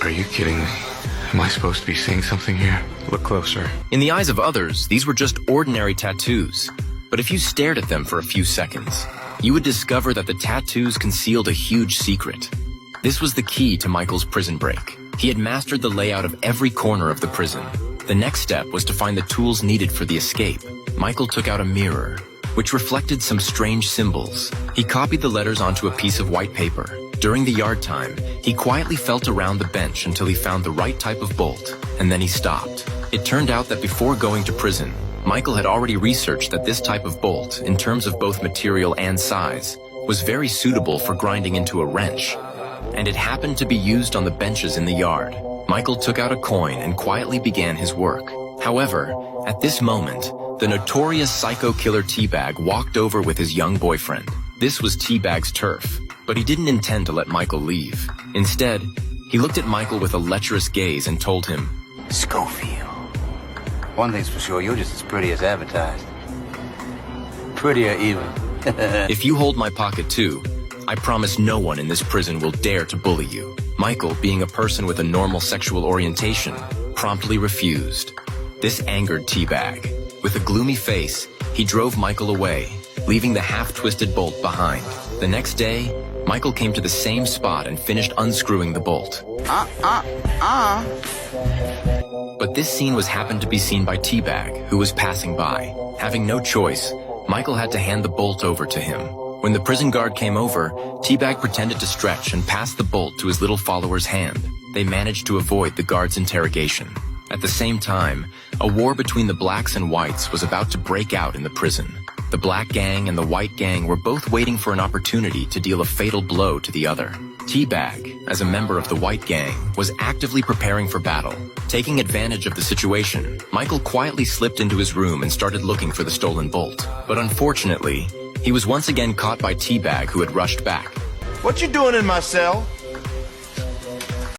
Are you kidding me? Am I supposed to be seeing something here? Look closer. In the eyes of others, these were just ordinary tattoos. But if you stared at them for a few seconds, you would discover that the tattoos concealed a huge secret. This was the key to Michael's prison break. He had mastered the layout of every corner of the prison. The next step was to find the tools needed for the escape. Michael took out a mirror, which reflected some strange symbols. He copied the letters onto a piece of white paper. During the yard time, he quietly felt around the bench until he found the right type of bolt, and then he stopped. It turned out that before going to prison, Michael had already researched that this type of bolt, in terms of both material and size, was very suitable for grinding into a wrench. And it happened to be used on the benches in the yard. Michael took out a coin and quietly began his work. However, at this moment, the notorious psycho killer T-Bag walked over with his young boyfriend. This was T-Bag's turf, but he didn't intend to let Michael leave. Instead, he looked at Michael with a lecherous gaze and told him, Schofield, one thing's for sure, you're just as pretty as advertised. Prettier even. if you hold my pocket too, I promise no one in this prison will dare to bully you. Michael, being a person with a normal sexual orientation, promptly refused. This angered T-Bag. With a gloomy face, he drove Michael away, leaving the half-twisted bolt behind. The next day, Michael came to the same spot and finished unscrewing the bolt. But this scene happened to be seen by T-Bag, who was passing by. Having no choice, Michael had to hand the bolt over to him. When the prison guard came over, T-Bag pretended to stretch and passed the bolt to his little follower's hand. They managed to avoid the guard's interrogation. At the same time, a war between the blacks and whites was about to break out in the prison. The black gang and the white gang were both waiting for an opportunity to deal a fatal blow to the other. T-Bag, as a member of the white gang, was actively preparing for battle. Taking advantage of the situation, Michael quietly slipped into his room and started looking for the stolen bolt. But unfortunately, he was once again caught by T-Bag, who had rushed back. What you doing in my cell?